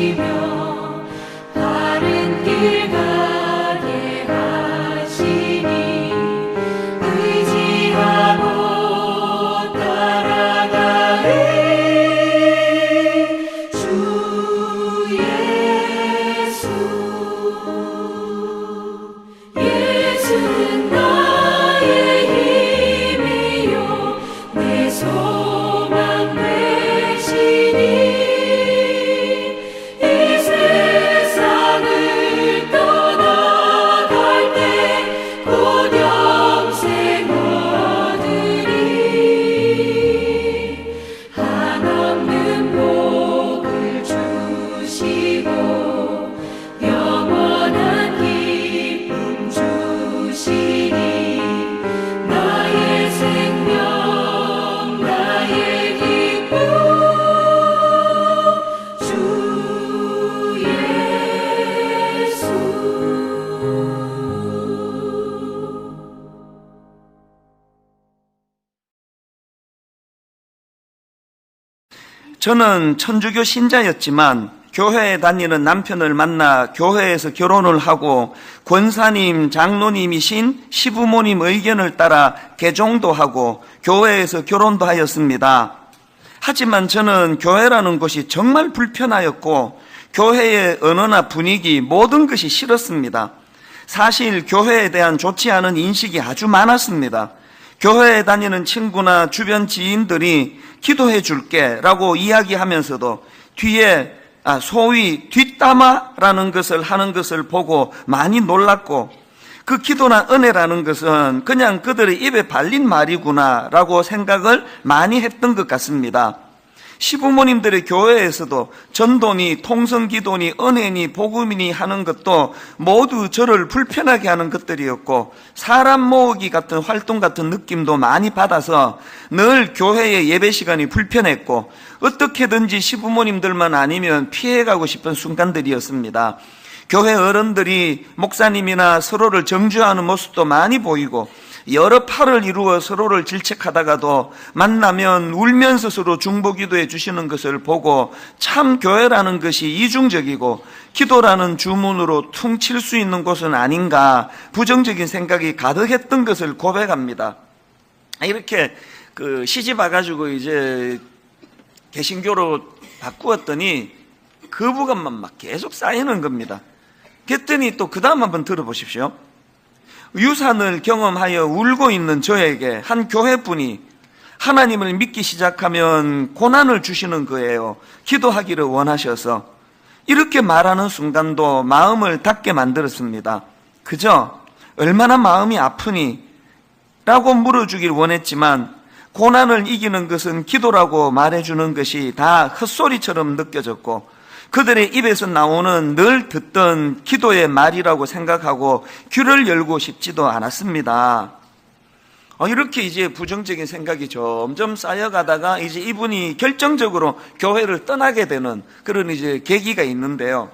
하시며 바른 길 가게 하시니 의지하고 따라가리 주 예수. 예수는 나의 힘이요 내 소망 되시니 이 세상을 떠나갈 때 곧 영생 얻으리. 한없는 복을 주시고 영원한 기쁨 주시니 나의 생명 나의 기쁨 주 예수. 저는 천주교 신자였지만 교회에 다니는 남편을 만나 교회에서 결혼을 하고 권사님, 장로님이신 시부모님 의견을 따라 개종도 하고 교회에서 결혼도 하였습니다. 하지만 저는 교회라는 곳이 정말 불편하였고 교회의 언어나 분위기 모든 것이 싫었습니다. 사실 교회에 대한 좋지 않은 인식이 아주 많았습니다. 교회에 다니는 친구나 주변 지인들이 기도해 줄게 라고 이야기하면서도 뒤에 소위 뒷담화라는 것을 하는 것을 보고 많이 놀랐고, 그 기도나 은혜라는 것은 그냥 그들의 입에 발린 말이구나 라고 생각을 많이 했던 것 같습니다. 시부모님들의 교회에서도 전도니 통성기도니 은혜니 복음이니 하는 것도 모두 저를 불편하게 하는 것들이었고, 사람 모으기 같은 활동 같은 느낌도 많이 받아서 늘 교회의 예배 시간이 불편했고 어떻게든지 시부모님들만 아니면 피해가고 싶은 순간들이었습니다. 교회 어른들이 목사님이나 서로를 정죄하는 모습도 많이 보이고 여러 팔을 이루어 서로를 질책하다가도 만나면 울면서 서로 중보기도해 주시는 것을 보고 참 교회라는 것이 이중적이고 기도라는 주문으로 퉁칠 수 있는 곳은 아닌가 부정적인 생각이 가득했던 것을 고백합니다. 이렇게 시집 와가지고 이제 개신교로 바꾸었더니 거부감만 막 계속 쌓이는 겁니다. 그랬더니 또 그 다음 한번 들어보십시오. 유산을 경험하여 울고 있는 저에게 한 교회분이 하나님을 믿기 시작하면 고난을 주시는 거예요. 기도하기를 원하셔서. 이렇게 말하는 순간도 마음을 닫게 만들었습니다. 그저 얼마나 마음이 아프니? 라고 물어주길 원했지만 고난을 이기는 것은 기도라고 말해주는 것이 다 헛소리처럼 느껴졌고 그들의 입에서 나오는 늘 듣던 기도의 말이라고 생각하고 귀를 열고 싶지도 않았습니다. 이렇게 이제 부정적인 생각이 점점 쌓여가다가 이제 이분이 결정적으로 교회를 떠나게 되는 그런 이제 계기가 있는데요.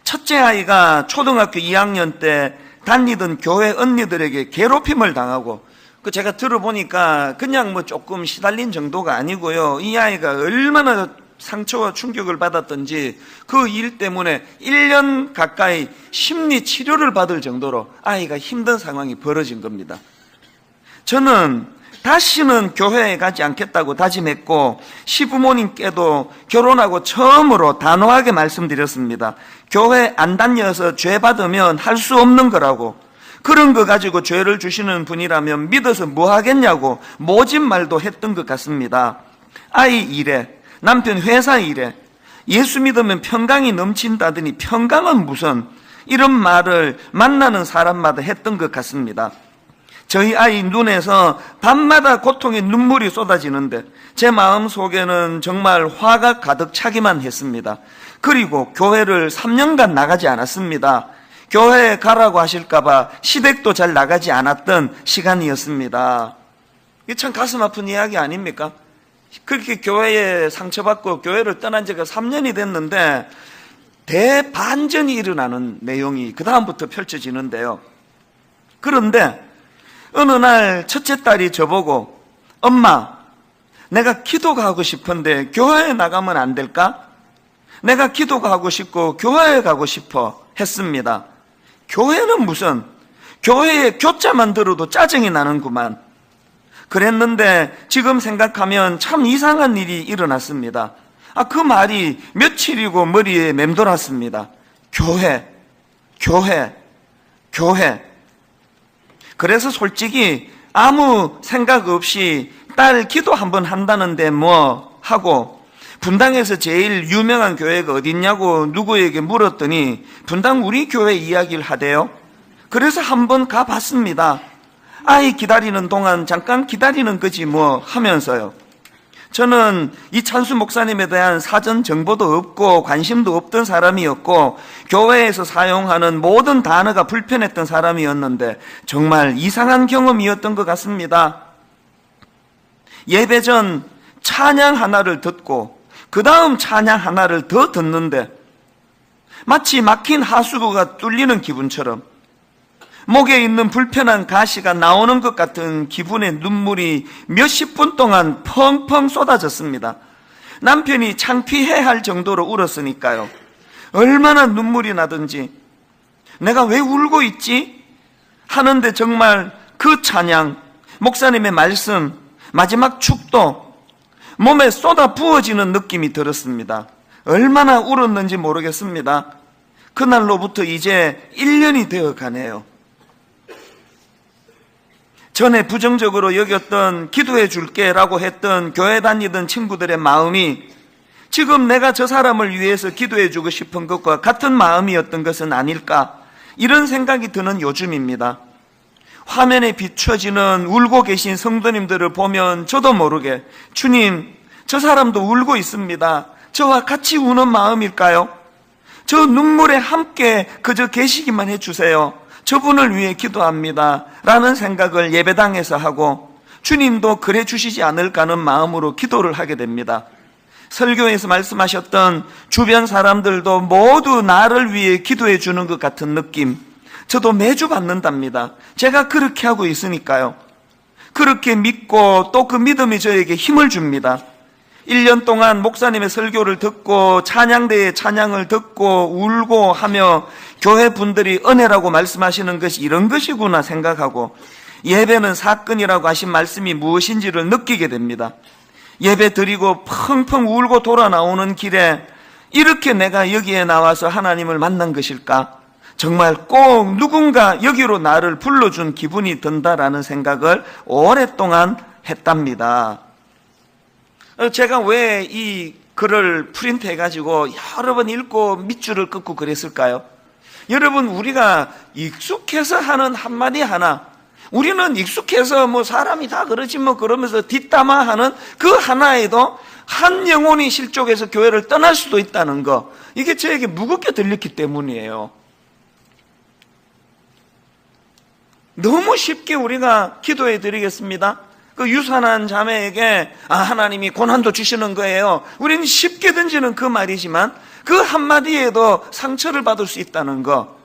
첫째 아이가 초등학교 2학년 때 다니던 교회 언니들에게 괴롭힘을 당하고 제가 들어보니까 그냥 조금 시달린 정도가 아니고요. 이 아이가 얼마나 상처와 충격을 받았던지 그 일 때문에 1년 가까이 심리 치료를 받을 정도로 아이가 힘든 상황이 벌어진 겁니다. 저는 다시는 교회에 가지 않겠다고 다짐했고 시부모님께도 결혼하고 처음으로 단호하게 말씀드렸습니다. 교회 안 다녀서 죄 받으면 할 수 없는 거라고, 그런 거 가지고 죄를 주시는 분이라면 믿어서 뭐 하겠냐고 모진 말도 했던 것 같습니다. 아이 일에, 남편 회사 일에 예수 믿으면 평강이 넘친다더니 평강은 무슨, 이런 말을 만나는 사람마다 했던 것 같습니다. 저희 아이 눈에서 밤마다 고통의 눈물이 쏟아지는데 제 마음속에는 정말 화가 가득 차기만 했습니다. 그리고 교회를 3년간 나가지 않았습니다. 교회에 가라고 하실까봐 시댁도 잘 나가지 않았던 시간이었습니다. 이게 참 가슴 아픈 이야기 아닙니까? 그렇게 교회에 상처받고 교회를 떠난 지가 3년이 됐는데 대반전이 일어나는 내용이 그 다음부터 펼쳐지는데요. 그런데 어느 날 첫째 딸이 저보고, 엄마, 내가 기도가 하고 싶은데 교회에 나가면 안 될까? 내가 기도가 하고 싶고 교회에 가고 싶어 했습니다. 교회는 무슨, 교회의 교자만 들어도 짜증이 나는구만. 그랬는데 지금 생각하면 참 이상한 일이 일어났습니다. 그 말이 며칠이고 머리에 맴돌았습니다. 교회, 교회, 교회. 그래서 솔직히 아무 생각 없이 딸 기도 한번 한다는데 뭐 하고 분당에서 제일 유명한 교회가 어딨냐고 누구에게 물었더니 분당 우리 교회 이야기를 하대요. 그래서 한번 가봤습니다. 아이 기다리는 동안 잠깐 기다리는 거지 뭐 하면서요. 저는 이찬수 목사님에 대한 사전 정보도 없고 관심도 없던 사람이었고 교회에서 사용하는 모든 단어가 불편했던 사람이었는데 정말 이상한 경험이었던 것 같습니다. 예배 전 찬양 하나를 듣고 그 다음 찬양 하나를 더 듣는데 마치 막힌 하수구가 뚫리는 기분처럼 목에 있는 불편한 가시가 나오는 것 같은 기분의 눈물이 몇십 분 동안 펑펑 쏟아졌습니다. 남편이 창피해할 정도로 울었으니까요. 얼마나 눈물이 나든지 내가 왜 울고 있지? 하는데 정말 그 찬양, 목사님의 말씀, 마지막 축도 몸에 쏟아 부어지는 느낌이 들었습니다. 얼마나 울었는지 모르겠습니다. 그날로부터 이제 1년이 되어 가네요. 전에 부정적으로 여겼던 기도해 줄게라고 했던 교회 다니던 친구들의 마음이 지금 내가 저 사람을 위해서 기도해 주고 싶은 것과 같은 마음이었던 것은 아닐까, 이런 생각이 드는 요즘입니다. 화면에 비춰지는 울고 계신 성도님들을 보면 저도 모르게 주님, 저 사람도 울고 있습니다. 저와 같이 우는 마음일까요? 저 눈물에 함께 그저 계시기만 해주세요. 저분을 위해 기도합니다 라는 생각을 예배당에서 하고 주님도 그래 주시지 않을까 하는 마음으로 기도를 하게 됩니다. 설교에서 말씀하셨던 주변 사람들도 모두 나를 위해 기도해 주는 것 같은 느낌, 저도 매주 받는답니다. 제가 그렇게 하고 있으니까요. 그렇게 믿고 또 그 믿음이 저에게 힘을 줍니다. 1년 동안 목사님의 설교를 듣고 찬양대의 찬양을 듣고 울고 하며 교회 분들이 은혜라고 말씀하시는 것이 이런 것이구나 생각하고 예배는 사건이라고 하신 말씀이 무엇인지를 느끼게 됩니다. 예배 드리고 펑펑 울고 돌아 나오는 길에 이렇게 내가 여기에 나와서 하나님을 만난 것일까? 정말 꼭 누군가 여기로 나를 불러준 기분이 든다라는 생각을 오랫동안 했답니다. 제가 왜 이 글을 프린트해가지고 여러 번 읽고 밑줄을 긋고 그랬을까요? 여러분, 우리가 익숙해서 하는 한마디 하나, 우리는 익숙해서 뭐 사람이 다 그러지 뭐 그러면서 뒷담화하는 그 하나에도 한 영혼이 실족해서 교회를 떠날 수도 있다는 거, 이게 저에게 무겁게 들렸기 때문이에요. 너무 쉽게 우리가 기도해 드리겠습니다. 그 유산한 자매에게 하나님이 고난도 주시는 거예요. 우리는 쉽게 던지는 그 말이지만 그 한마디에도 상처를 받을 수 있다는 거,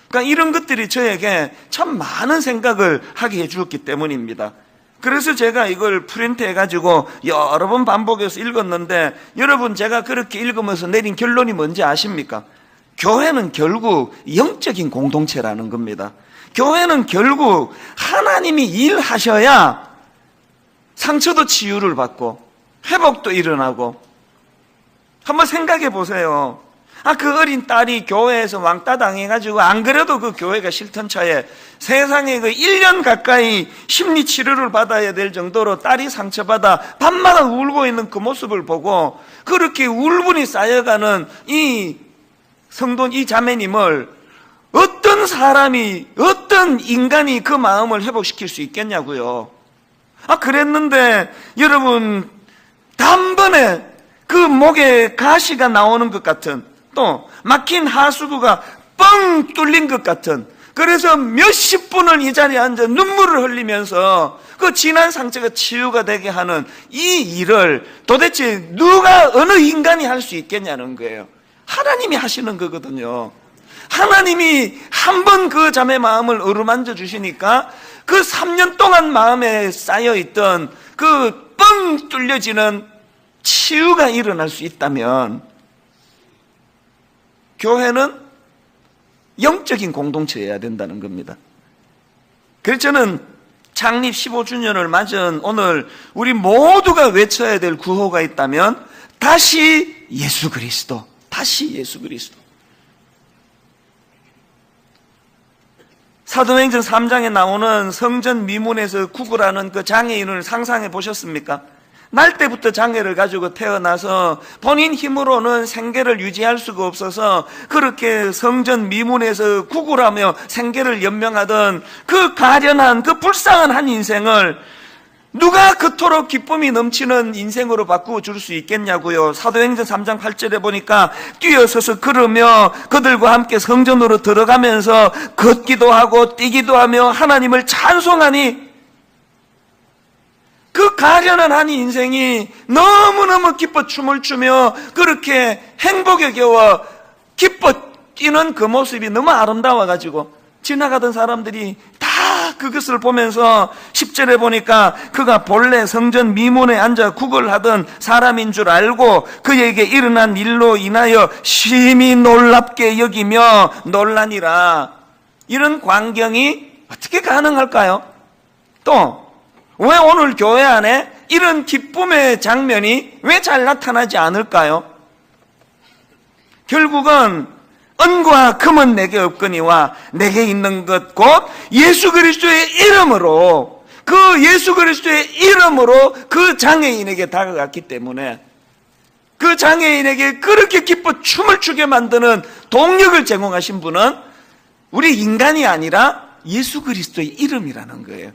그러니까 이런 것들이 저에게 참 많은 생각을 하게 해주었기 때문입니다. 그래서 제가 이걸 프린트해가지고 여러 번 반복해서 읽었는데, 여러분, 제가 그렇게 읽으면서 내린 결론이 뭔지 아십니까? 교회는 결국 영적인 공동체라는 겁니다. 교회는 결국 하나님이 일하셔야 상처도 치유를 받고 회복도 일어나고. 한번 생각해 보세요. 그 어린 딸이 교회에서 왕따 당해가지고 안 그래도 그 교회가 싫던 차에 세상에 그 1년 가까이 심리 치료를 받아야 될 정도로 딸이 상처받아 밤마다 울고 있는 그 모습을 보고 그렇게 울분이 쌓여가는 이 성도, 이 자매님을 어떤 사람이, 어떤 인간이 그 마음을 회복시킬 수 있겠냐고요. 그랬는데 여러분, 단번에 그 목에 가시가 나오는 것 같은, 또 막힌 하수구가 뻥 뚫린 것 같은, 그래서 몇십 분을 이 자리에 앉아 눈물을 흘리면서 그 지난 상처가 치유가 되게 하는 이 일을 도대체 누가, 어느 인간이 할 수 있겠냐는 거예요. 하나님이 하시는 거거든요. 하나님이 한 번 그 자매 마음을 어루만져 주시니까 그 3년 동안 마음에 쌓여있던 그 뻥 뚫려지는 치유가 일어날 수 있다면 교회는 영적인 공동체여야 된다는 겁니다. 그래서 저는 창립 15주년을 맞은 오늘 우리 모두가 외쳐야 될 구호가 있다면 다시 예수 그리스도, 다시 예수 그리스도. 사도행전 3장에 나오는 성전 미문에서 구걸하는 그 장애인을 상상해 보셨습니까? 날 때부터 장애를 가지고 태어나서 본인 힘으로는 생계를 유지할 수가 없어서 그렇게 성전 미문에서 구걸하며 생계를 연명하던 그 가련한 그 불쌍한 한 인생을 누가 그토록 기쁨이 넘치는 인생으로 바꾸어 줄 수 있겠냐고요. 사도행전 3장 8절에 보니까 뛰어서서 걸으며 그들과 함께 성전으로 들어가면서 걷기도 하고 뛰기도 하며 하나님을 찬송하니 그 가련한 한 인생이 너무너무 기뻐 춤을 추며 그렇게 행복에 겨워 기뻐 뛰는 그 모습이 너무 아름다워가지고 지나가던 사람들이 다 그것을 보면서 10절에 보니까 그가 본래 성전 미문에 앉아 구걸하던 사람인 줄 알고 그에게 일어난 일로 인하여 심히 놀랍게 여기며 놀라니라. 이런 광경이 어떻게 가능할까요? 또 왜 오늘 교회 안에 이런 기쁨의 장면이 왜 잘 나타나지 않을까요? 결국은 은과 금은 내게 없거니와 내게 있는 것 곧 예수 그리스도의 이름으로, 그 예수 그리스도의 이름으로 그 장애인에게 다가갔기 때문에 그 장애인에게 그렇게 기뻐 춤을 추게 만드는 동력을 제공하신 분은 우리 인간이 아니라 예수 그리스도의 이름이라는 거예요.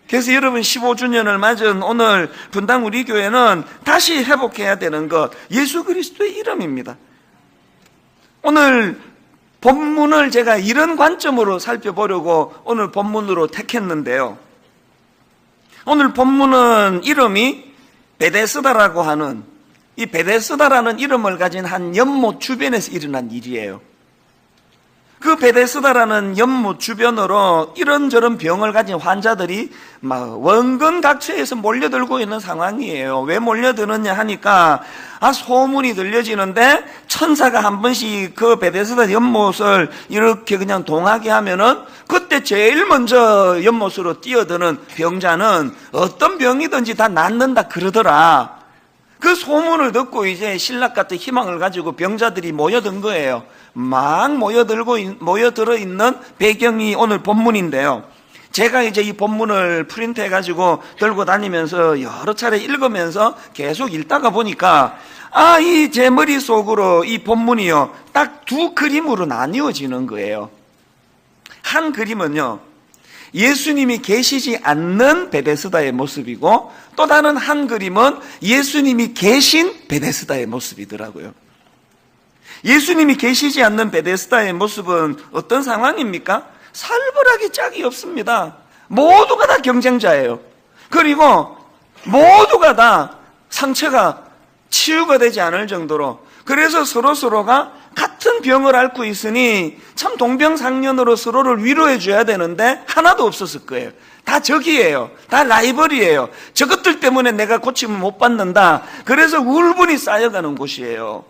그래서 여러분 15주년을 맞은 오늘 분당 우리 교회는 다시 회복해야 되는 것, 예수 그리스도의 이름입니다. 오늘 본문을 제가 이런 관점으로 살펴보려고 오늘 본문으로 택했는데요. 오늘 본문은 이름이 베데스다라고 하는, 이 베데스다라는 이름을 가진 한 연못 주변에서 일어난 일이에요. 그 베데스다라는 연못 주변으로 이런저런 병을 가진 환자들이 막 원근각처에서 몰려들고 있는 상황이에요. 왜 몰려드느냐 하니까 소문이 들려지는데 천사가 한 번씩 그 베데스다 연못을 이렇게 그냥 동하게 하면은 그때 제일 먼저 연못으로 뛰어드는 병자는 어떤 병이든지 다 낫는다 그러더라. 그 소문을 듣고 이제 신락 같은 희망을 가지고 병자들이 모여든 거예요. 막 모여들어 있는 배경이 오늘 본문인데요. 제가 이제 이 본문을 프린트해 가지고 들고 다니면서 여러 차례 읽으면서 계속 읽다가 보니까 이 제 머릿속으로 이 본문이요 딱 두 그림으로 나뉘어지는 거예요. 한 그림은요 예수님이 계시지 않는 베데스다의 모습이고 또 다른 한 그림은 예수님이 계신 베데스다의 모습이더라고요. 예수님이 계시지 않는 베데스다의 모습은 어떤 상황입니까? 살벌하게 짝이 없습니다. 모두가 다 경쟁자예요. 그리고 모두가 다 상처가 치유가 되지 않을 정도로, 그래서 서로가 같은 병을 앓고 있으니 참 동병상련으로 서로를 위로해 줘야 되는데 하나도 없었을 거예요. 다 적이에요. 다 라이벌이에요. 저것들 때문에 내가 고침을 못 받는다. 그래서 울분이 쌓여가는 곳이에요.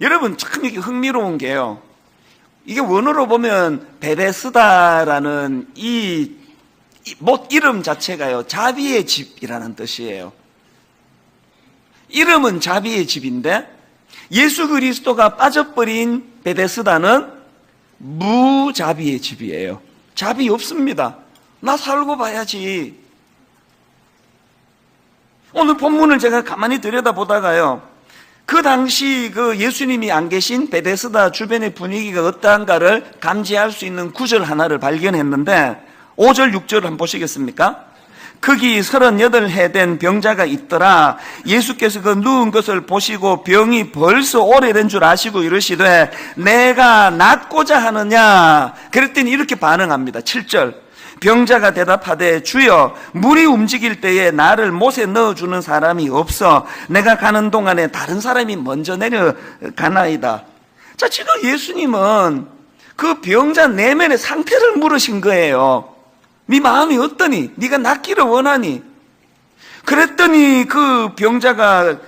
여러분 참 이게 흥미로운 게요, 이게 원어로 보면 베데스다라는 이 못 이름 자체가요 자비의 집이라는 뜻이에요. 이름은 자비의 집인데 예수 그리스도가 빠져버린 베데스다는 무자비의 집이에요. 자비 없습니다. 나 살고 봐야지. 오늘 본문을 제가 가만히 들여다보다가요 그 당시 그 예수님이 안 계신 베데스다 주변의 분위기가 어떠한가를 감지할 수 있는 구절 하나를 발견했는데 5절 6절 한번 보시겠습니까? 거기 38해 된 병자가 있더라. 예수께서 그 누운 것을 보시고 병이 벌써 오래된 줄 아시고 이르시되 내가 낫고자 하느냐? 그랬더니 이렇게 반응합니다. 7절 병자가 대답하되 주여 물이 움직일 때에 나를 못에 넣어주는 사람이 없어 내가 가는 동안에 다른 사람이 먼저 내려가나이다. 자, 지금 예수님은 그 병자 내면의 상태를 물으신 거예요. 네 마음이 어떠니? 네가 낫기를 원하니? 그랬더니 그 병자가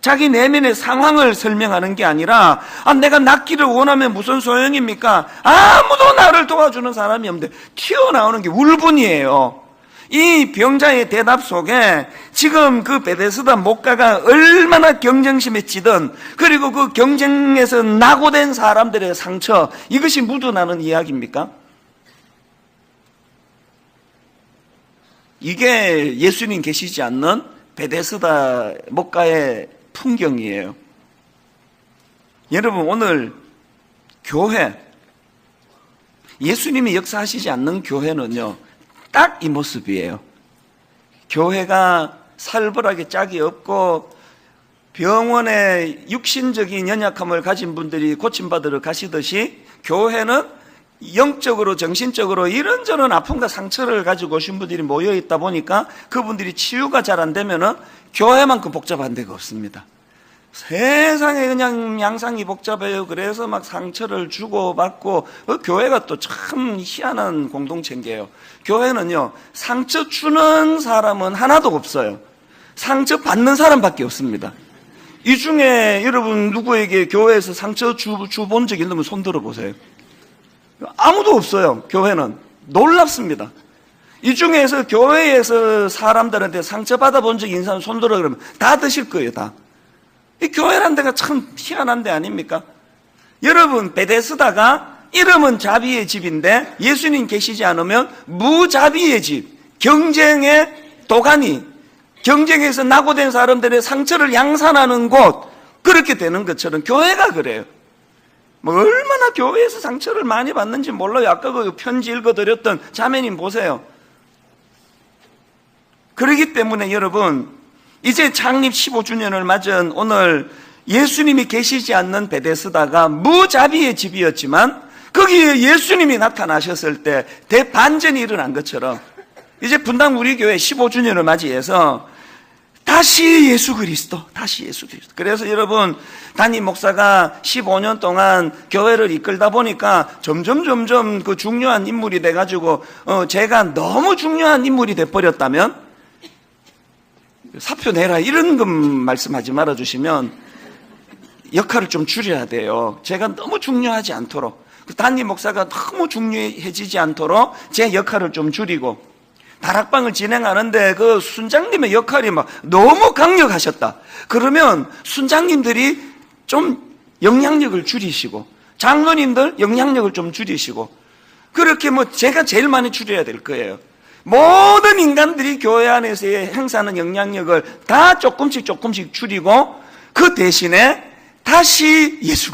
자기 내면의 상황을 설명하는 게 아니라 내가 낫기를 원하면 무슨 소용입니까? 아무도 나를 도와주는 사람이 없는데 튀어나오는 게 울분이에요. 이 병자의 대답 속에 지금 그 베데스다 목가가 얼마나 경쟁심에 찌든, 그리고 그 경쟁에서 낙오된 사람들의 상처, 이것이 묻어나는 이야기입니까? 이게 예수님 계시지 않는 베데스다 목가의 풍경이에요. 여러분, 오늘 교회, 예수님이 역사하시지 않는 교회는요, 딱 이 모습이에요. 교회가 살벌하게 짝이 없고 병원에 육신적인 연약함을 가진 분들이 고침받으러 가시듯이, 교회는 영적으로 정신적으로 이런저런 아픔과 상처를 가지고 오신 분들이 모여있다 보니까 그분들이 치유가 잘 안 되면은 교회만큼 복잡한 데가 없습니다. 세상에 그냥 양상이 복잡해요. 그래서 막 상처를 주고받고, 교회가 또 참 희한한 공동체인게요. 교회는요, 상처 주는 사람은 하나도 없어요. 상처 받는 사람밖에 없습니다. 이 중에 여러분 누구에게 교회에서 상처 준 적 있으면 손 들어보세요. 아무도 없어요. 교회는 놀랍습니다. 이 중에서 교회에서 사람들한테 상처받아 본 적이 있는 사람 손 들어 그러면 다 드실 거예요. 다. 이 교회란 데가 참 희한한 데 아닙니까? 여러분, 베데스다가 이름은 자비의 집인데 예수님 계시지 않으면 무자비의 집, 경쟁의 도가니, 경쟁에서 낙오된 사람들의 상처를 양산하는 곳, 그렇게 되는 것처럼 교회가 그래요. 얼마나 교회에서 상처를 많이 받는지 몰라요. 아까 그 편지 읽어드렸던 자매님 보세요. 그렇기 때문에 여러분, 이제 창립 15주년을 맞은 오늘 예수님이 계시지 않는 베데스다가 무자비의 집이었지만 거기에 예수님이 나타나셨을 때 대반전이 일어난 것처럼 이제 분당 우리 교회 15주년을 맞이해서 다시 예수 그리스도. 그래서 여러분, 담임 목사가 15년 동안 교회를 이끌다 보니까 점점 그 중요한 인물이 돼가지고 제가 너무 중요한 인물이 돼버렸다면 사표 내라 이런 것 말씀하지 말아주시면 역할을 좀 줄여야 돼요. 제가 너무 중요하지 않도록, 담임 목사가 너무 중요해지지 않도록 제 역할을 좀 줄이고, 다락방을 진행하는데 그 순장님의 역할이 막 너무 강력하셨다. 그러면 순장님들이 좀 영향력을 줄이시고, 장로님들 영향력을 좀 줄이시고, 그렇게 제가 제일 많이 줄여야 될 거예요. 모든 인간들이 교회 안에서의 행사하는 영향력을 다 조금씩 줄이고, 그 대신에 다시 예수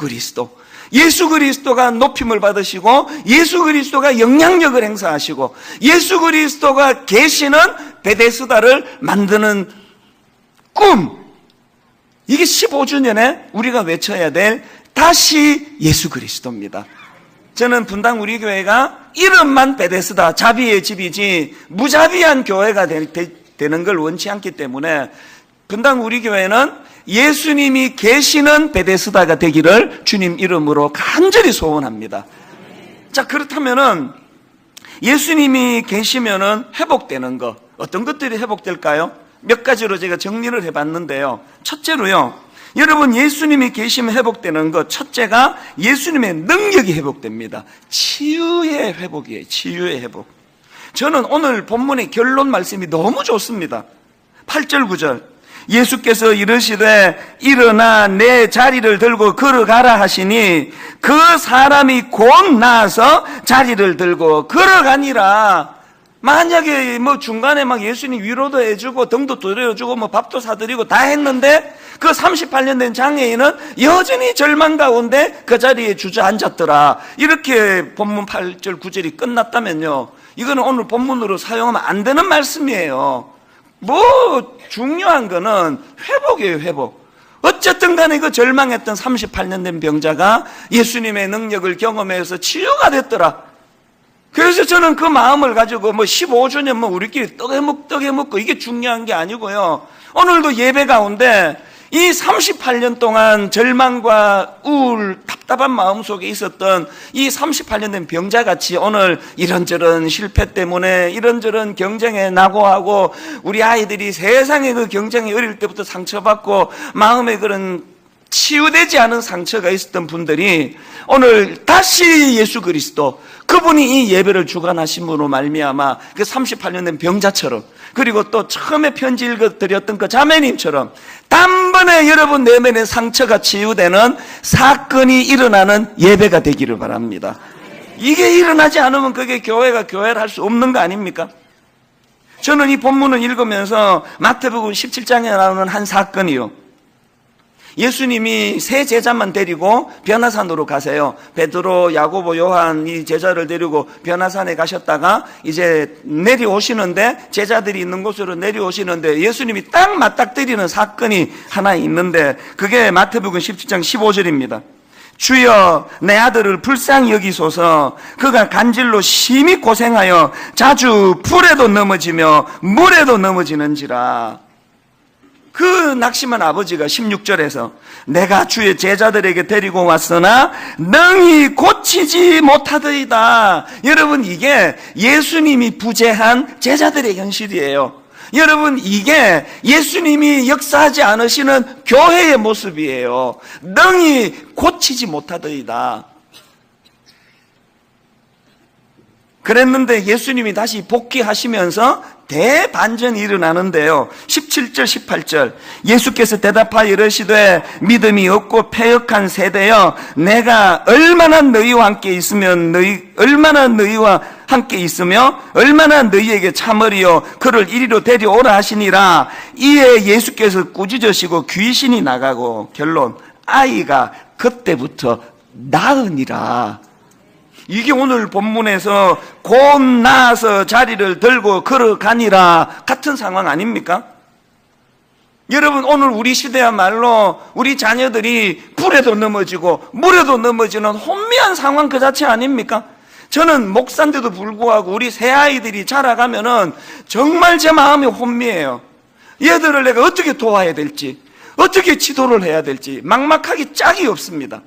그리스도가 높임을 받으시고, 예수 그리스도가 영향력을 행사하시고, 예수 그리스도가 계시는 베데스다를 만드는 꿈, 이게 15주년에 우리가 외쳐야 될 다시 예수 그리스도입니다. 저는 분당 우리 교회가 이름만 베데스다, 자비의 집이지 무자비한 교회가 되는 걸 원치 않기 때문에 분당 우리 교회는 예수님이 계시는 베데스다가 되기를 주님 이름으로 간절히 소원합니다. 자, 그렇다면은 예수님이 계시면은 회복되는 것, 어떤 것들이 회복될까요? 몇 가지로 제가 정리를 해봤는데요. 첫째로요, 여러분, 예수님이 계시면 회복되는 것, 첫째가 예수님의 능력이 회복됩니다. 치유의 회복이에요. 치유의 회복. 저는 오늘 본문의 결론 말씀이 너무 좋습니다. 8절 9절 예수께서 이르시되 일어나 내 자리를 들고 걸어가라 하시니 그 사람이 곧 나아서 자리를 들고 걸어가니라. 만약에 중간에 예수님 위로도 해주고 등도 두드려주고 밥도 사드리고 다 했는데 그 38년 된 장애인은 여전히 절망 가운데 그 자리에 주저앉았더라. 이렇게 본문 8절 9절이 끝났다면요, 이거는 오늘 본문으로 사용하면 안 되는 말씀이에요. 중요한 거는 회복이에요, 회복. 어쨌든 간에 그 절망했던 38년 된 병자가 예수님의 능력을 경험해서 치유가 됐더라. 그래서 저는 그 마음을 가지고 15주년 우리끼리 떡 해먹고 이게 중요한 게 아니고요. 오늘도 예배 가운데 이 38년 동안 절망과 우울, 답답한 마음 속에 있었던 이 38년 된 병자같이 오늘 이런저런 실패 때문에 이런저런 경쟁에 낙오하고 우리 아이들이 세상의 그 경쟁에 어릴 때부터 상처받고 마음에 그런 치유되지 않은 상처가 있었던 분들이 오늘 다시 예수 그리스도 그분이 이 예배를 주관하심으로 말미암아 그 38년 된 병자처럼 그리고 또 처음에 편지 읽어드렸던 그 자매님처럼 단번에 여러분 내면의 상처가 치유되는 사건이 일어나는 예배가 되기를 바랍니다. 이게 일어나지 않으면 그게 교회가 교회를 할 수 없는 거 아닙니까? 저는 이 본문을 읽으면서 마태복음 17장에 나오는 한 사건이요, 예수님이 세 제자만 데리고 변화산으로 가세요. 베드로, 야고보, 요한 이 제자를 데리고 변화산에 가셨다가 이제 내려오시는데, 제자들이 있는 곳으로 내려오시는데 예수님이 딱 맞닥뜨리는 사건이 하나 있는데 그게 마태복음 17장 15절입니다. 주여 내 아들을 불쌍히 여기소서. 그가 간질로 심히 고생하여 자주 불에도 넘어지며 물에도 넘어지는지라. 그 낙심한 아버지가 16절에서 내가 주의 제자들에게 데리고 왔으나 능히 고치지 못하더이다. 여러분, 이게 예수님이 부재한 제자들의 현실이에요. 여러분, 이게 예수님이 역사하지 않으시는 교회의 모습이에요. 능히 고치지 못하더이다. 그랬는데 예수님이 다시 복귀하시면서 대반전이 일어나는데요, 17절 18절 예수께서 대답하여 이르시되 믿음이 없고 패역한 세대여, 내가 얼마나 너희와 함께 있으며 얼마나 너희에게 참으리요. 그를 이리로 데려오라 하시니라. 이에 예수께서 꾸짖으시고 귀신이 나가고, 결론 아이가 그때부터 나으니라. 이게 오늘 본문에서 곧 나아서 자리를 들고 걸어가니라 같은 상황 아닙니까? 여러분, 오늘 우리 시대야말로 우리 자녀들이 불에도 넘어지고 물에도 넘어지는 혼미한 상황 그 자체 아닙니까? 저는 목사인데도 불구하고 우리 새아이들이 자라가면은 정말 제 마음이 혼미해요. 얘들을 내가 어떻게 도와야 될지, 어떻게 지도를 해야 될지 막막하기 짝이 없습니다.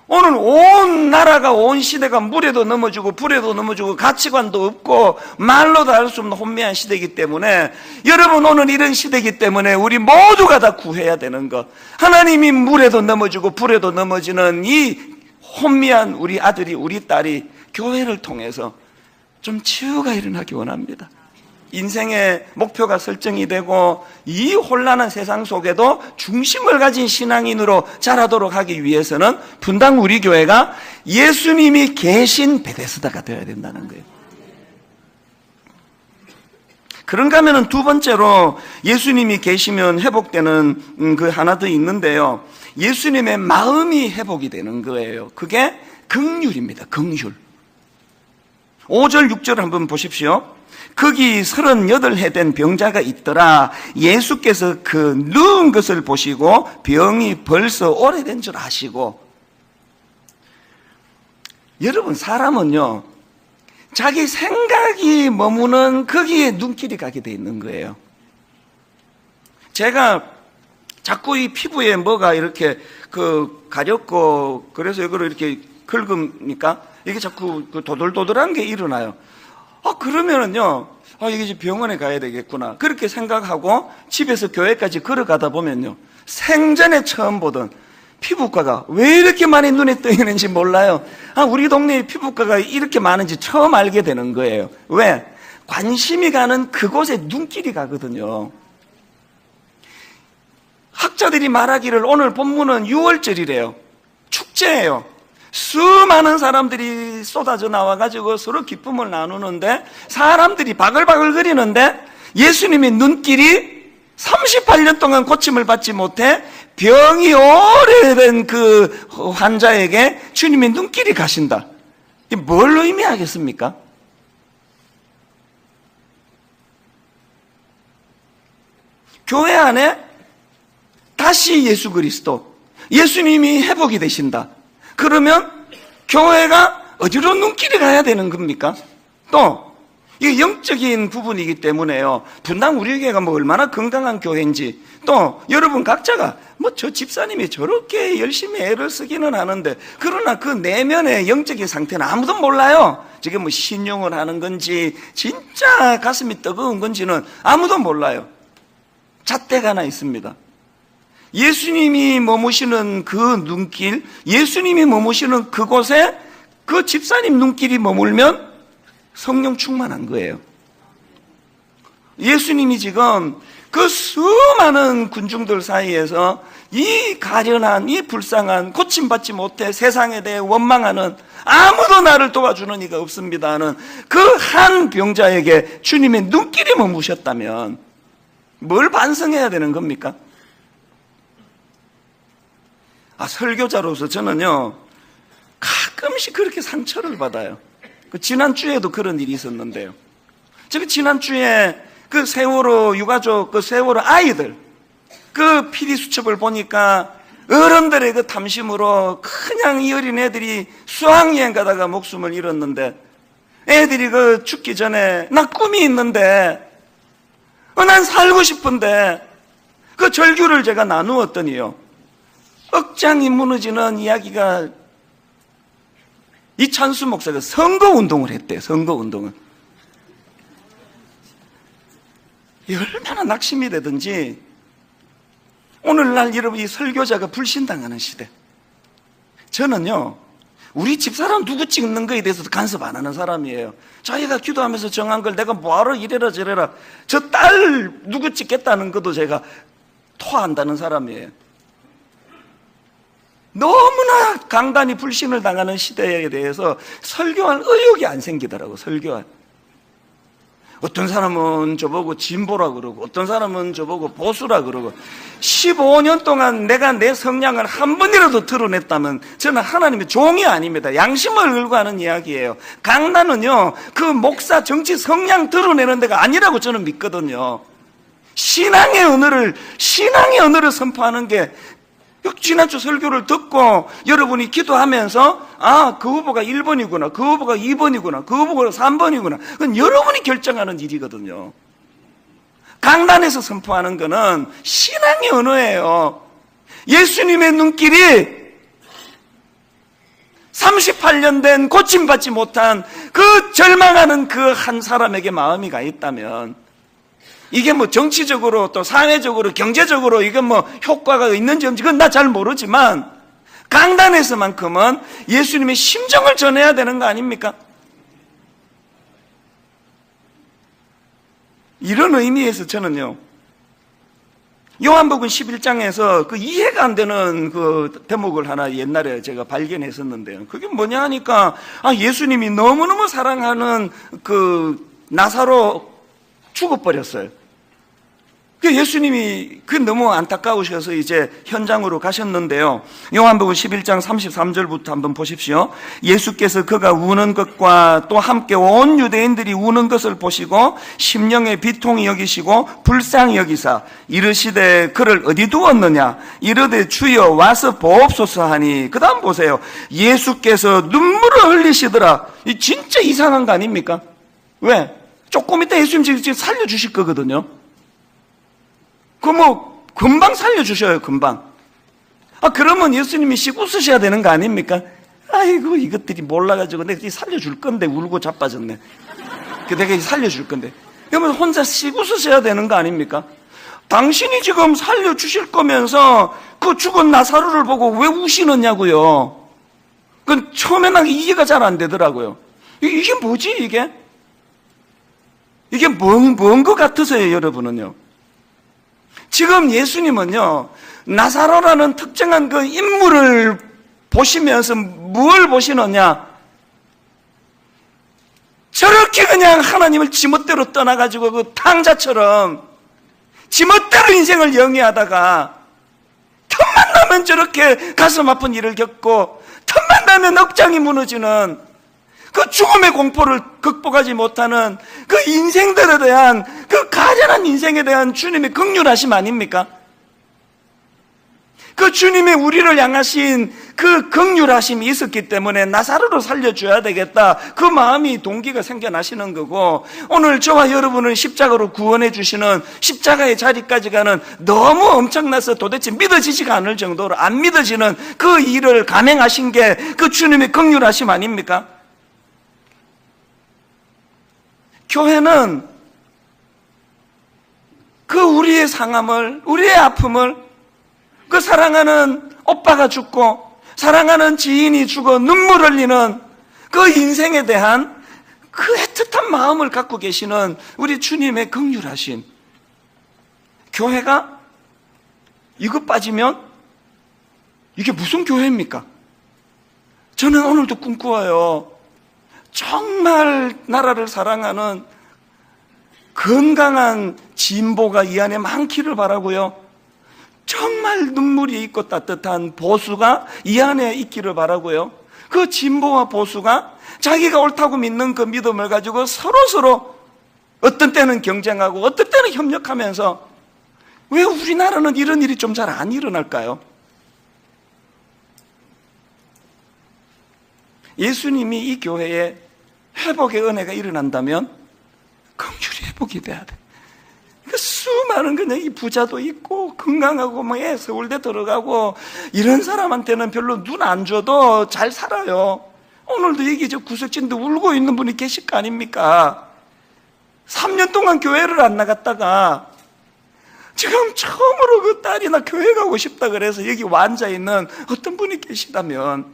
오늘 온 나라가, 온 시대가 물에도 넘어지고 불에도 넘어지고 가치관도 없고 말로도 할 수 없는 혼미한 시대이기 때문에, 여러분, 오늘 이런 시대이기 때문에 우리 모두가 다 구해야 되는 것, 하나님이 물에도 넘어지고 불에도 넘어지는 이 혼미한 우리 아들이, 우리 딸이 교회를 통해서 좀 치유가 일어나기 원합니다. 인생의 목표가 설정이 되고 이 혼란한 세상 속에도 중심을 가진 신앙인으로 자라도록 하기 위해서는 분당 우리 교회가 예수님이 계신 베데스다가 되어야 된다는 거예요. 그런가 하면 두 번째로 예수님이 계시면 회복되는 그 하나 더 있는데요, 예수님의 마음이 회복이 되는 거예요. 그게 긍휼입니다. 긍휼. 5절 6절 한번 보십시오. 거기 38해 된 병자가 있더라. 예수께서 그 누운 것을 보시고 병이 벌써 오래된 줄 아시고. 여러분, 사람은요, 자기 생각이 머무는 거기에 눈길이 가게 돼 있는 거예요. 제가 자꾸 이 피부에 뭐가 이렇게 가렵고 그래서 이거를 이렇게 긁으니까 이게 자꾸 도돌도돌한 게 일어나요. 그러면은요, 이게 이제 병원에 가야 되겠구나, 그렇게 생각하고 집에서 교회까지 걸어가다 보면요, 생전에 처음 보던 피부과가 왜 이렇게 많이 눈에 띄는지 몰라요. 우리 동네에 피부과가 이렇게 많은지 처음 알게 되는 거예요. 왜? 관심이 가는 그곳에 눈길이 가거든요. 학자들이 말하기를 오늘 본문은 6월절이래요. 축제예요. 수많은 사람들이 쏟아져 나와가지고 서로 기쁨을 나누는데, 사람들이 바글바글 거리는데 예수님의 눈길이 38년 동안 고침을 받지 못해 병이 오래된 그 환자에게 주님의 눈길이 가신다. 이게 뭘 의미하겠습니까? 교회 안에 다시 예수 그리스도, 예수님이 회복이 되신다. 그러면 교회가 어디로 눈길이 가야 되는 겁니까? 또 이게 영적인 부분이기 때문에요. 분당 우리 교회가 뭐 얼마나 건강한 교회인지, 또 여러분 각자가 뭐 저 집사님이 저렇게 열심히 애를 쓰기는 하는데, 그러나 그 내면의 영적인 상태는 아무도 몰라요. 저게 뭐 신용을 하는 건지 진짜 가슴이 뜨거운 건지는 아무도 몰라요. 잣대가 하나 있습니다. 예수님이 머무시는 그 눈길, 예수님이 머무시는 그곳에 그 집사님 눈길이 머물면 성령 충만한 거예요. 예수님이 지금 그 수많은 군중들 사이에서 이 가련한, 이 불쌍한, 고침받지 못해 세상에 대해 원망하는, 아무도 나를 도와주는 이가 없습니다 하는 그 한 병자에게 주님의 눈길이 머무셨다면 뭘 반성해야 되는 겁니까? 설교자로서 저는요, 가끔씩 그렇게 상처를 받아요. 지난주에도 그런 일이 있었는데요. 제가 지난주에 그 세월호 유가족, 그 세월호 아이들, 그 PD 수첩을 보니까 어른들의 그 탐심으로 그냥 이 어린 애들이 수학여행 가다가 목숨을 잃었는데, 애들이 그 죽기 전에 나 꿈이 있는데, 난 살고 싶은데, 그 절규를 제가 나누었더니요, 억장이 무너지는 이야기가, 이찬수 목사가 선거운동을 했대요. 선거운동을. 얼마나 낙심이 되든지 오늘날 여러분, 이 설교자가 불신당하는 시대. 저는요, 우리 집사람 누구 찍는 거에 대해서도 간섭 안 하는 사람이에요. 자기가 기도하면서 정한 걸 내가 뭐하러 이래라 저래라, 저 딸 누구 찍겠다는 것도 제가 토한다는 사람이에요. 너무나 강단이 불신을 당하는 시대에 대해서 설교할 의욕이 안 생기더라고. 설교할. 어떤 사람은 저보고 진보라 그러고, 어떤 사람은 저보고 보수라 그러고. 15년 동안 내가 내 성향을 한 번이라도 드러냈다면 저는 하나님의 종이 아닙니다. 양심을 걸고 하는 이야기예요. 강단은요, 그 목사 정치 성향 드러내는 데가 아니라고 저는 믿거든요. 신앙의 언어를 선포하는 게, 지난주 설교를 듣고 여러분이 기도하면서 그 후보가 1번이구나, 그 후보가 2번이구나, 그 후보가 3번이구나, 그건 여러분이 결정하는 일이거든요. 강단에서 선포하는 거는 신앙의 언어예요. 예수님의 눈길이 38년 된 고침받지 못한 그 절망하는 그 한 사람에게 마음이 가 있다면, 이게 뭐 정치적으로 또 사회적으로 경제적으로 이게 뭐 효과가 있는지 없는지 그건 나 잘 모르지만, 강단에서만큼은 예수님의 심정을 전해야 되는 거 아닙니까? 이런 의미에서 저는요, 요한복음 11장에서 그 이해가 안 되는 그 대목을 하나 옛날에 제가 발견했었는데요. 그게 뭐냐 하니까, 예수님이 너무너무 사랑하는 그 나사로 죽어버렸어요. 예수님이 너무 안타까우셔서 이제 현장으로 가셨는데요. 요한복음 11장 33절부터 한번 보십시오. 예수께서 그가 우는 것과 또 함께 온 유대인들이 우는 것을 보시고 심령의 비통이 여기시고 불쌍히 여기사 이르시되 그를 어디 두었느냐? 이르되 주여 와서 보옵소서 하니, 그 다음 보세요. 예수께서 눈물을 흘리시더라. 이 진짜 이상한 거 아닙니까? 왜? 조금 이따 예수님 지금 살려주실 거거든요. 금방 살려주셔요, 금방. 그러면 예수님이 씩 웃으셔야 되는 거 아닙니까? 아이고, 이것들이 몰라가지고 내가 살려줄 건데, 울고 자빠졌네. 내가 살려줄 건데. 그러면 혼자 씩 웃으셔야 되는 거 아닙니까? 당신이 지금 살려주실 거면서 그 죽은 나사로를 보고 왜 우시느냐고요. 그건 처음에는 이해가 잘 안 되더라고요. 이게 뭐지, 이게? 이게 뭔 것 같으세요, 여러분은요? 지금 예수님은요, 나사로라는 특정한 그 인물을 보시면서 뭘 보시느냐? 저렇게 그냥 하나님을 지멋대로 떠나가지고 그 탕자처럼 지멋대로 인생을 영위하다가 틈만 나면 저렇게 가슴 아픈 일을 겪고 틈만 나면 억장이 무너지는 그 죽음의 공포를 극복하지 못하는 그 인생들에 대한, 그 가련한 인생에 대한 주님의 긍휼하심 아닙니까? 그 주님의 우리를 향하신 그 긍휼하심이 있었기 때문에 나사로를 살려줘야 되겠다, 그 마음이 동기가 생겨나시는 거고, 오늘 저와 여러분을 십자가로 구원해 주시는 십자가의 자리까지 가는 너무 엄청나서 도대체 믿어지지가 않을 정도로 안 믿어지는 그 일을 감행하신 게 그 주님의 긍휼하심 아닙니까? 교회는 그 우리의 상함을, 우리의 아픔을, 그 사랑하는 오빠가 죽고 사랑하는 지인이 죽어 눈물 흘리는 그 인생에 대한 그 애틋한 마음을 갖고 계시는 우리 주님의 긍휼하심. 교회가 이거 빠지면 이게 무슨 교회입니까? 저는 오늘도 꿈꾸어요. 정말 나라를 사랑하는 건강한 진보가 이 안에 많기를 바라고요. 정말 눈물이 있고 따뜻한 보수가 이 안에 있기를 바라고요. 그 진보와 보수가 자기가 옳다고 믿는 그 믿음을 가지고 서로 어떤 때는 경쟁하고 어떤 때는 협력하면서, 왜 우리나라는 이런 일이 좀 잘 안 일어날까요? 예수님이 이 교회에 회복의 은혜가 일어난다면 긍휼이 회복이 돼야 돼. 그 수많은 그냥 이 부자도 있고 건강하고 뭐 서울대 들어가고 이런 사람한테는 별로 눈 안 줘도 잘 살아요. 오늘도 여기 저 구석진도 울고 있는 분이 계실 거 아닙니까? 3년 동안 교회를 안 나갔다가 지금 처음으로 그 딸이나 교회 가고 싶다 그래서 여기 와 앉아 있는 어떤 분이 계시다면,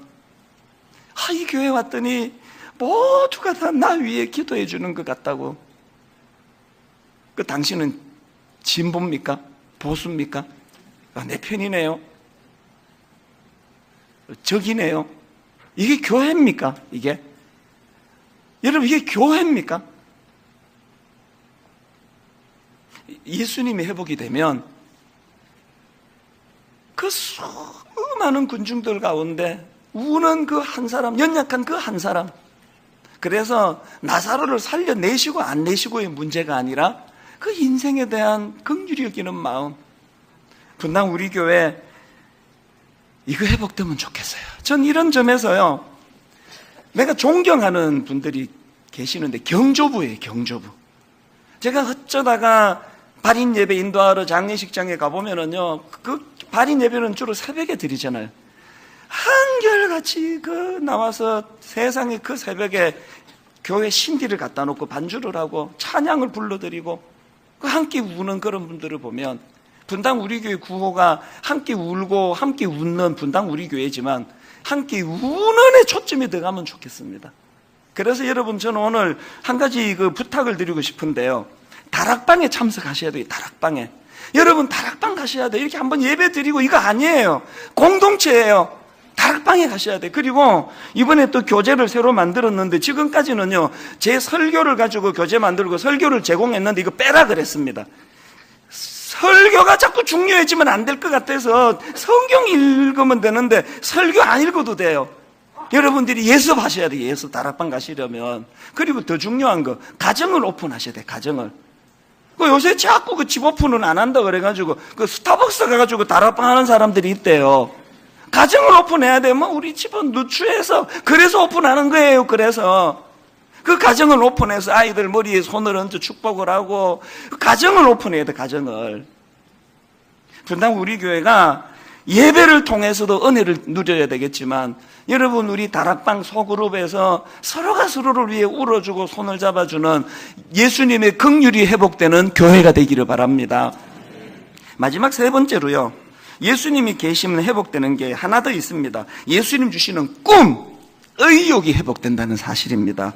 이 교회 왔더니 모두가 다 나 위에 기도해 주는 것 같다고. 그 당신은 진보입니까? 보수입니까? 내 편이네요. 적이네요. 이게 교회입니까? 이게? 여러분, 이게 교회입니까? 예수님이 회복이 되면 그 수많은 군중들 가운데 우는 그 한 사람, 연약한 그 한 사람, 그래서 나사로를 살려내시고 안 내시고의 문제가 아니라 그 인생에 대한 긍휼히 여기는 마음, 분당 우리 교회 이거 회복되면 좋겠어요. 전 이런 점에서요, 내가 존경하는 분들이 계시는데 경조부예요. 경조부. 제가 어쩌다가 발인 예배 인도하러 장례식장에 가보면은요, 그 발인 예배는 주로 새벽에 드리잖아요. 한결같이 그 나와서 세상에 그 새벽에 교회 신디를 갖다 놓고 반주를 하고 찬양을 불러드리고 그 함께 우는 그런 분들을 보면, 분당 우리 교회 구호가 함께 울고 함께 웃는 분당 우리 교회지만 함께 우는 에 초점이 들어가면 좋겠습니다. 그래서 여러분, 저는 오늘 한 가지 그 부탁을 드리고 싶은데요, 다락방에 참석하셔야 돼요. 다락방에. 여러분, 다락방 가셔야 돼요. 이렇게 한번 예배 드리고 이거 아니에요. 공동체예요. 다락방에 가셔야 돼요. 그리고 이번에 또 교재를 새로 만들었는데, 지금까지는요 제 설교를 가지고 교재 만들고 설교를 제공했는데 이거 빼라 그랬습니다. 설교가 자꾸 중요해지면 안 될 것 같아서 성경 읽으면 되는데 설교 안 읽어도 돼요. 여러분들이 예습하셔야 돼요. 예습. 다락방 가시려면. 그리고 더 중요한 거, 가정을 오픈하셔야 돼요. 가정을. 요새 자꾸 그 집 오픈은 안 한다 그래가지고 그 스타벅스 가가지고 다락방 하는 사람들이 있대요. 가정을 오픈해야 돼요. 뭐 우리 집은 누추해서 그래서 오픈하는 거예요. 그래서 그 가정을 오픈해서 아이들 머리에 손을 얹어 축복을 하고 가정을 오픈해야 돼. 가정을. 분당 우리 교회가 예배를 통해서도 은혜를 누려야 되겠지만, 여러분, 우리 다락방 소그룹에서 서로가 서로를 위해 울어주고 손을 잡아주는 예수님의 긍휼이 회복되는 교회가 되기를 바랍니다. 마지막 세 번째로요, 예수님이 계시면 회복되는 게 하나 더 있습니다. 예수님 주시는 꿈, 의욕이 회복된다는 사실입니다.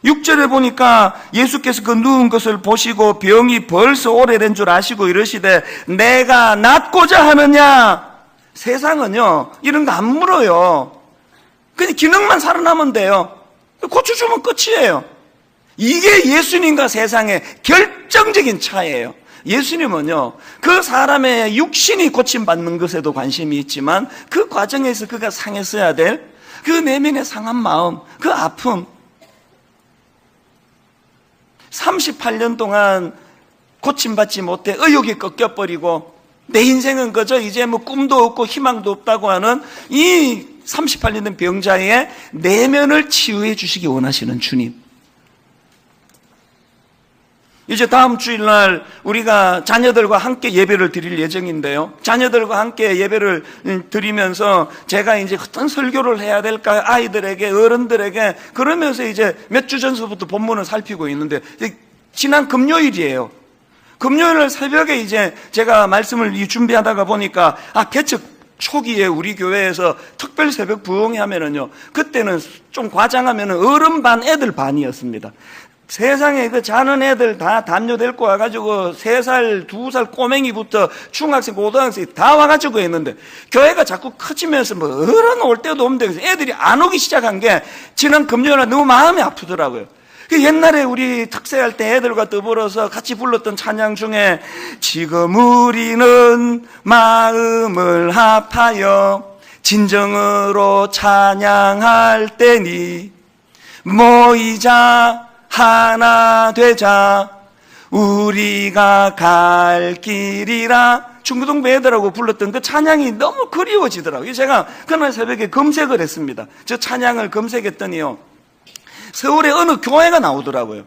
6절에 보니까 예수께서 그 누운 것을 보시고 병이 벌써 오래된 줄 아시고 이러시되 내가 낫고자 하느냐. 세상은요 이런 거 안 물어요. 그냥 기능만 살아나면 돼요. 고쳐 주면 끝이에요. 이게 예수님과 세상의 결정적인 차이예요. 예수님은요 그 사람의 육신이 고침받는 것에도 관심이 있지만 그 과정에서 그가 상했어야 될 그 내면의 상한 마음, 그 아픔, 38년 동안 고침받지 못해 의욕이 꺾여버리고 내 인생은 그저 이제 뭐 꿈도 없고 희망도 없다고 하는 이 38년 된 병자의 내면을 치유해 주시기 원하시는 주님. 이제 다음 주일날 우리가 자녀들과 함께 예배를 드릴 예정인데요. 자녀들과 함께 예배를 드리면서 제가 이제 어떤 설교를 해야 될까, 아이들에게, 어른들에게, 그러면서 이제 몇 주 전서부터 본문을 살피고 있는데, 지난 금요일이에요. 금요일 새벽에 이제 제가 말씀을 준비하다가 보니까, 개척 초기에 우리 교회에서 특별 새벽 부흥회 하면은요, 그때는 좀 과장하면은 어른 반, 애들 반이었습니다. 세상에 그 자는 애들 다 담요 데리고 와가지고 3살, 2살 꼬맹이부터 중학생, 고등학생 다 와가지고 했는데, 교회가 자꾸 커지면서 뭐 어른 올 때도 없는데 애들이 안 오기 시작한 게 지난 금요일에 너무 마음이 아프더라고요. 옛날에 우리 특세할 때 애들과 더불어서 같이 불렀던 찬양 중에 지금 우리는 마음을 합하여 진정으로 찬양할 때니 모이자 하나 되자 우리가 갈 길이라, 중고등부 애들하고 불렀던 그 찬양이 너무 그리워지더라고요. 제가 그날 새벽에 검색을 했습니다. 저 찬양을 검색했더니요, 서울에 어느 교회가 나오더라고요.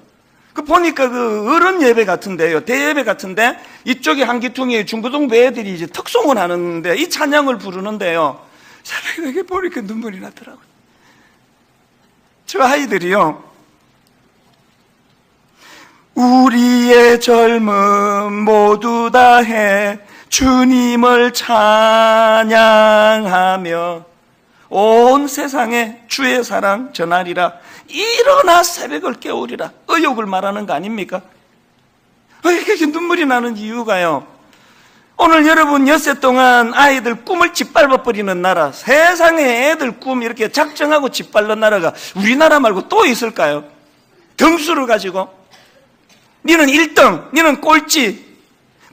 그 보니까 그 어른 예배 같은데요, 대예배 같은데 이쪽에 한기퉁에 중고등부 애들이 이제 특송을 하는데 이 찬양을 부르는데요, 새벽에 보니까 눈물이 나더라고요. 저 아이들이요, 우리의 젊음 모두 다해 주님을 찬양하며 온 세상에 주의 사랑 전하리라. 일어나 새벽을 깨우리라. 의욕을 말하는 거 아닙니까? 왜 이렇게 눈물이 나는 이유가요, 오늘 여러분 엿새 동안 아이들 꿈을 짓밟아버리는 나라, 세상에 애들 꿈 이렇게 작정하고 짓밟는 나라가 우리나라 말고 또 있을까요? 등수를 가지고 니는 1등, 니는 꼴찌.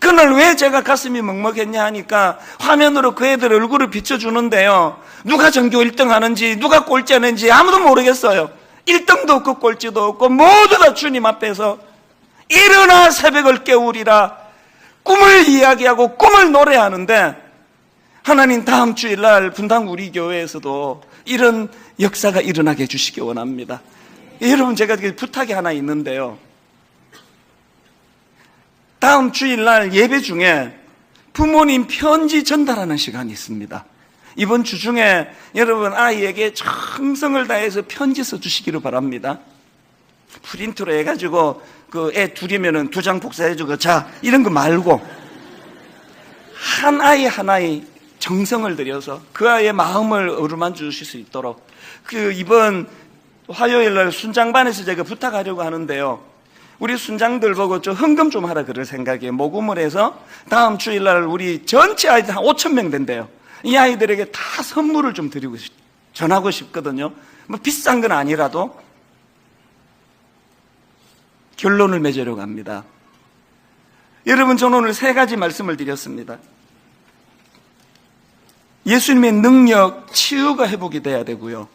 그날 왜 제가 가슴이 먹먹했냐 하니까 화면으로 그 애들 얼굴을 비춰주는데요, 누가 전교 1등 하는지 누가 꼴찌 하는지 아무도 모르겠어요. 1등도 없고 꼴찌도 없고 모두 다 주님 앞에서 일어나 새벽을 깨우리라 꿈을 이야기하고 꿈을 노래하는데, 하나님 다음 주일날 분당 우리 교회에서도 이런 역사가 일어나게 해주시기 원합니다. 여러분, 제가 부탁이 하나 있는데요, 다음 주일날 예배 중에 부모님 편지 전달하는 시간이 있습니다. 이번 주 중에 여러분 아이에게 정성을 다해서 편지 써주시기를 바랍니다. 프린트로 해가지고 그 애 둘이면은 2장 복사해주고 자 이런 거 말고 한 아이 한 아이 정성을 들여서 그 아이의 마음을 어루만져 주실 수 있도록, 그 이번 화요일날 순장반에서 제가 부탁하려고 하는데요, 우리 순장들 보고 좀 헌금 좀 하라 그럴 생각이에요. 모금을 해서 다음 주일날 우리 전체 아이들 한 5,000명 된대요. 이 아이들에게 다 선물을 좀 전하고 싶거든요. 뭐 비싼 건 아니라도. 결론을 맺으려고 합니다. 여러분, 저는 오늘 3가지 말씀을 드렸습니다. 예수님의 능력, 치유가 회복이 돼야 되고요,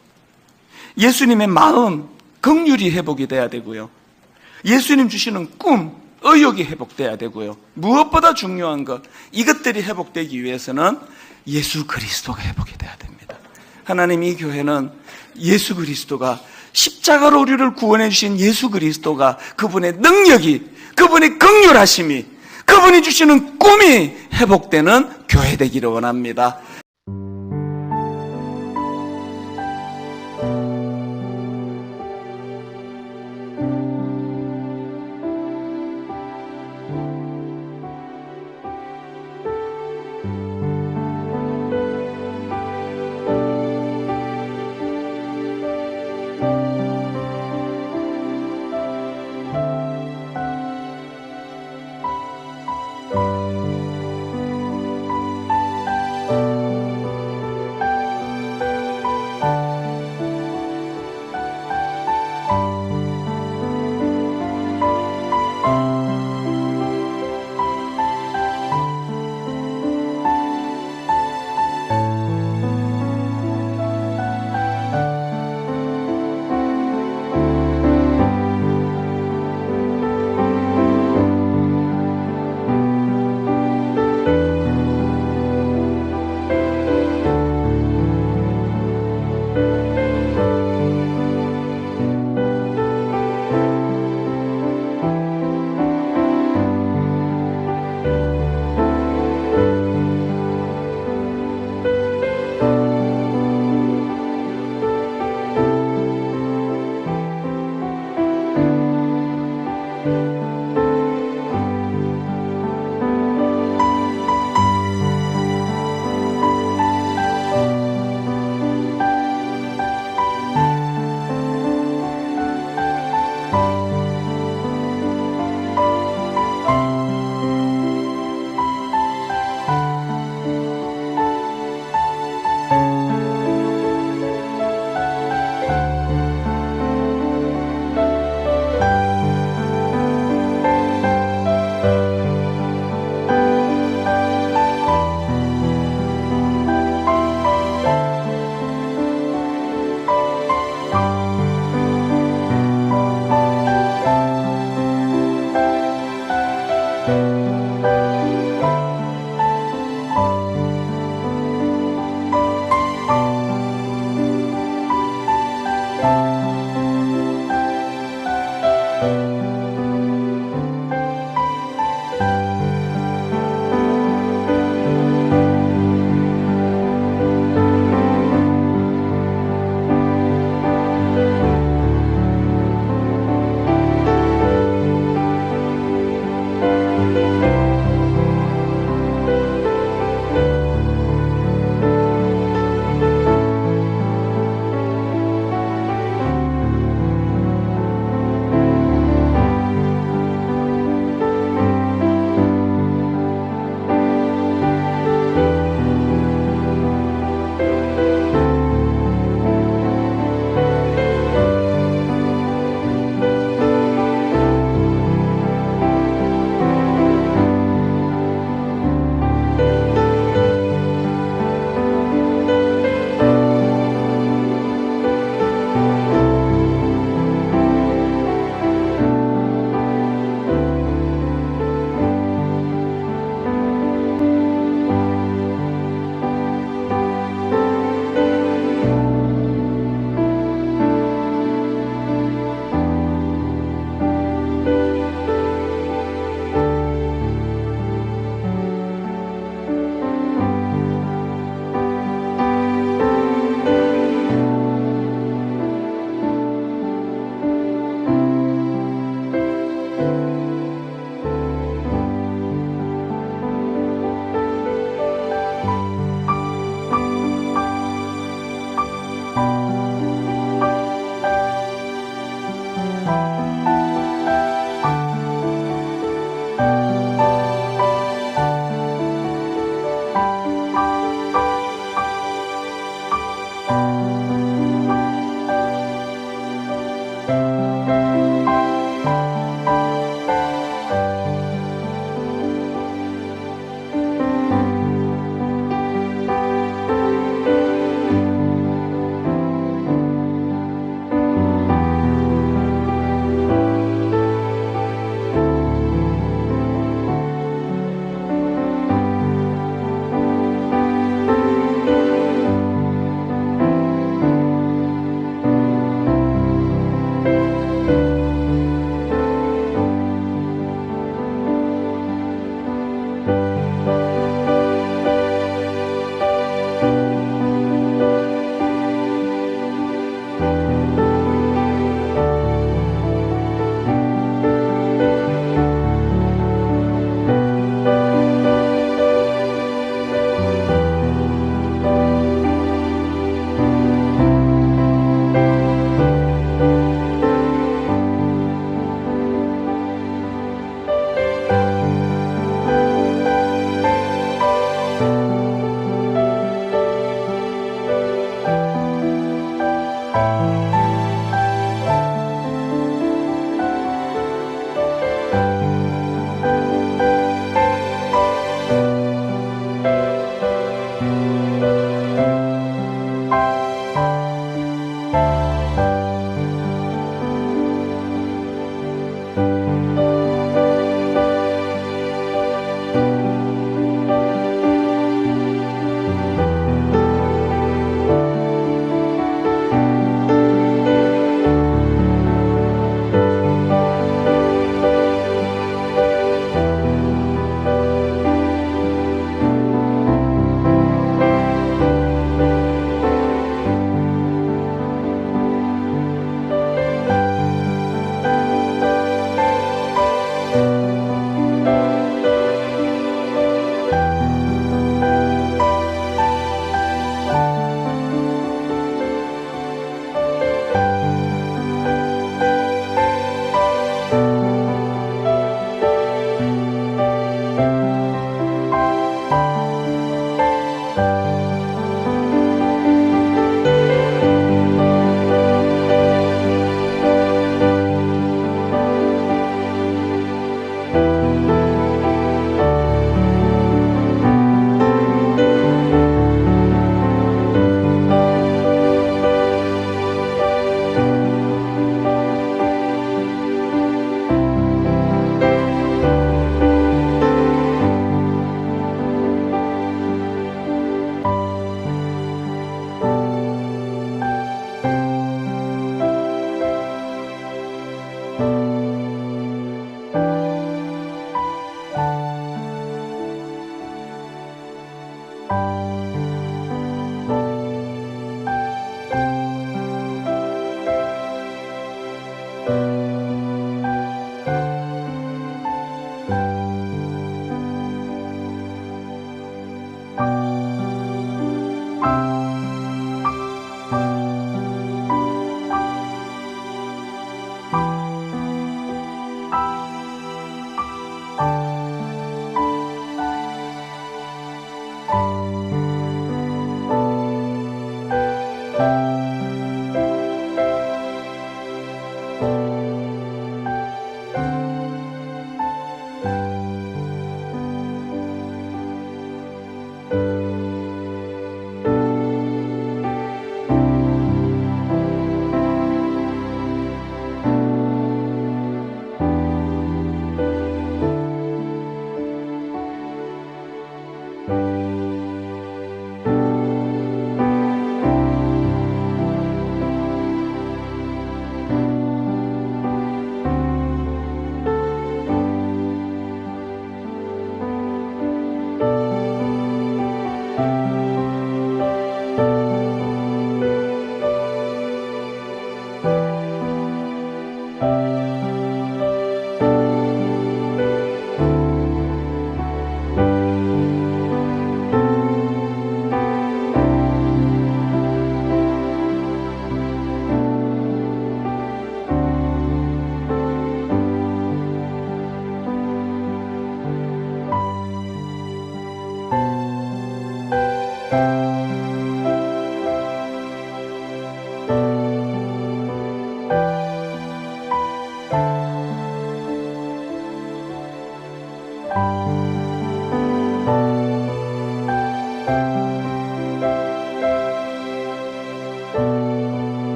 예수님의 마음, 긍휼이 회복이 돼야 되고요, 예수님 주시는 꿈, 의욕이 회복돼야 되고요, 무엇보다 중요한 것, 이것들이 회복되기 위해서는 예수 그리스도가 회복이 돼야 됩니다. 하나님, 이 교회는 예수 그리스도가, 십자가로 우리를 구원해 주신 예수 그리스도가, 그분의 능력이, 그분의 긍휼하심이, 그분이 주시는 꿈이 회복되는 교회 되기를 원합니다.